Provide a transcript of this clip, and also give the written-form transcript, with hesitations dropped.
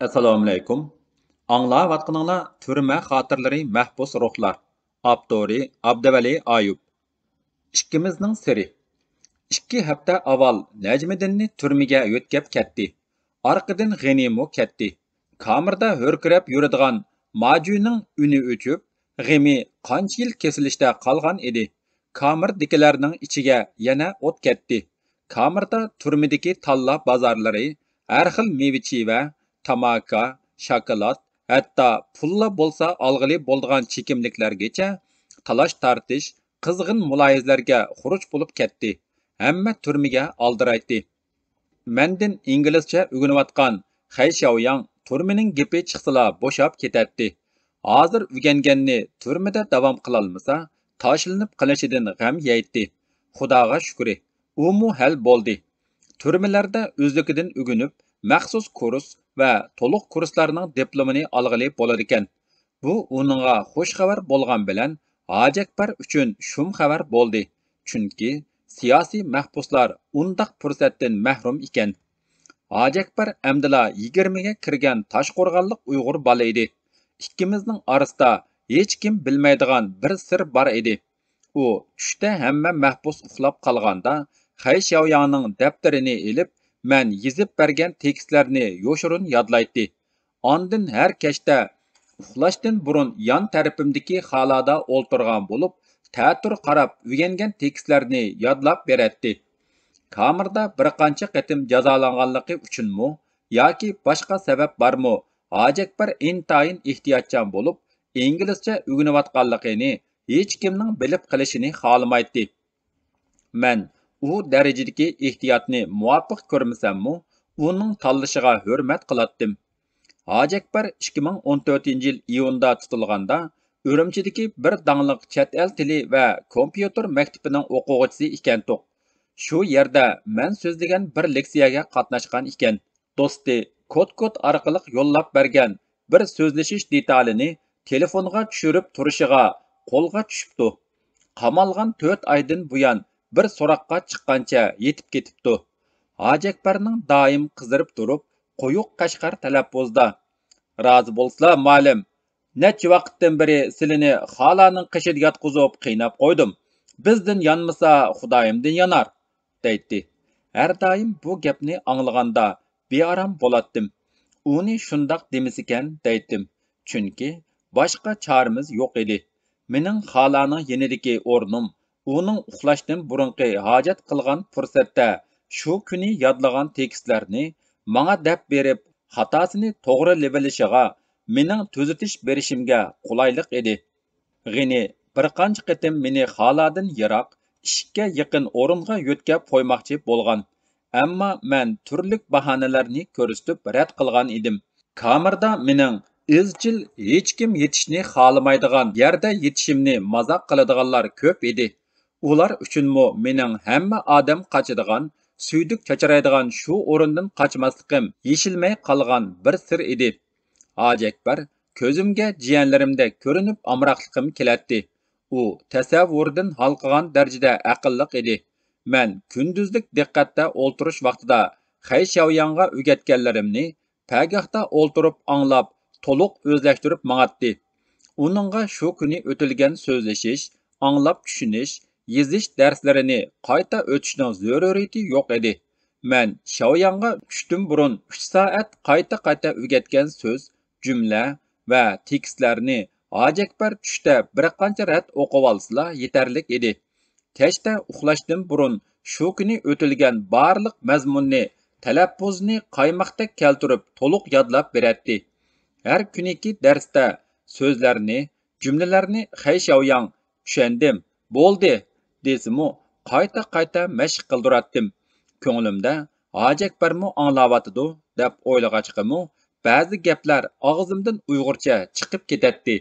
Assalomu alaykum. Anglayotganinglar Türme Xatirlari Mahbus Ruhlar. Avtori Abduvali Ayub. İkkimizning siri. 2 hafta avval Najmiddinni turmaga yo'tkab ketdi. Orqadan G'animu ketdi. Kamirda hurkirab yuradigan Majuning uni o'chib, G'ami qancha yil kesilishda qolgan edi. Kamirdikilarning ichiga yana o't ketdi. Kamirda turmadagi talla bozorlari, har xil mevichi tamaka, shokolad, hatto pulla bo'lsa olg'ili bo'ldigan chekimliklargacha talash tortish, qizg'in mulohizlarga xuruj bo'lib ketdi. Hamma turmaga oldiraydi. Mendin inglizcha o'rganayotgan Xay Xiaoyang turmaning gapi chiqsala bo'shab ketadi. Hozir o'rganganni turmada davom qilolmasa, tashlanib qilishidan g'am yeydi. Xudoga shukri, u mu hal bo'ldi. Turmalarda o'zligidan o'rganib, maxsus kurs va to'liq kurslarning diplomini olg'ili bo'lar ekan. Bu uningga xush xabar bo'lgan bilan Hojakbar uchun shum xabar bo'ldi. Chunki siyosiy mahbuslar undaq fursatdan mahrum ekan. Hojakbar amdila 20 ga kirgan Toshqo'rg'onlik Uyg'ur bola edi. Ikkimizning orasida hech kim bilmaydigan bir sir bor edi. U tushda hamma mahbus uxlab qolganda Xay Xiaoyangning daftarini elib, men yezib bergan tekstlarni yo'shirin yodlaydi. Ondan har kechda uxlashdan burun yon tarafimdagi xalada o'ltirgan bo'lib, ta'tur qarab o'rgangan tekstlarni yodlab beradi. Kamirda bir qancha qatim jazolanganligi uchunmi yoki boshqa sabab bormi, Hojakbar intayin ehtiyotchan bo'lib, inglizcha o'rganayotganligini hech kimning bilib qilishini xohlamaydi. Men u darajadagi ehtiyotni muvofiq ko'rmasammi, uning tanlashiga hurmat qilatdim. Hojakbar 2014-yil iyunda tutilganda Urumchidagi bir dangliq chet el tili va kompyuter maktabining o'quvchisi ekandiq. Shu yerda men so'zlagan bir leksiyaga qatnashgan ekan. Do'sti kod orqali yo'llab bergan bir so'zlashish detalini telefonga tushirib turishiga qo'lga tushibdi. Qamalgan 4 oydan buyon bir so'roqqa chiqqancha yetib ketibdi. Hojakbarning doim qizirib turib, qo'yuq qashqar talaffuzda: "Rozi bo'lsa, ma'lum, necha vaqtdan beri silini xolaning qishida yotqizib qiynab qo'ydim. Bizdan yonmasa, Xudoyimdan yonar", deydi. Har doim bu gapni anglaganda bearam bo'latdim. Uni shundoq demasikan deydim. Chunki boshqa choramiz yo'q edi. Mening xolaning yenidagi o'rnim uning uxlashdan burunqi hojat qilgan fursatda shu kuni yodlagan tekstlarni menga deb berib, xatosini to'g'ri lebilishiga mening tuzitish berishimga qulaylik edi. G'ini bir qancha qatim meni xoladan yiroq, 2 ga yaqin o'ringa yo'tkab qo'ymoqchi bo'lgan. Ammo men turli bahonalarni ko'rsatib rad qilgan edim. Kamirda mening izchil hech kim yetishni xohlamaydigan yerda yetishimni mazoq qiladiganlar ko'p edi. Ular uchunmi mening hamma odam qochadigan, suydik chacharaydigan shu o'rindan qochmasligim yeshilmay qolgan bir sir edi. Hojakbar ko'zimga jiyanlarimda ko'rinib amroqliqim keladi. U tasavvurdan halqagan darajada aqlliq edi. Men kunduzlik diqqatda o'ltirish vaqtida Xay Xiaoyangga o'rgatganlarimni pagahda o'ltirib anglab, to'liq o'zlashtirib mang'atdi. Uningga shu kuni o'tilgan so'zlashish, anglab tushunish, yezish darslarini qayta o'tishning zaruriyati yo'q edi. Men Xiaoyangga tushdan burun 3 soat qayta o'rgatgan so'z, jumla va tekstlarni Hojakbar tushda bir qancha rad o'qib olsa yetarlik edi. Kechda uxlashdan burun shu kuni o'tilgan barliq mazmunni, talaffuzni qaymoqdek keltirib to'liq yodlab beradi. Har kuniki darsda so'zlarni, jumlalarni Xay Xiaoyang "Tushundim, bo'ldi" desimu qayta mashq qildiratdim. Ko'nglimda Hojakbarmi anglayotidi deb o'ylag'achqimu ba'zi gaplar og'zimdan Uyg'urcha chiqib ketadi.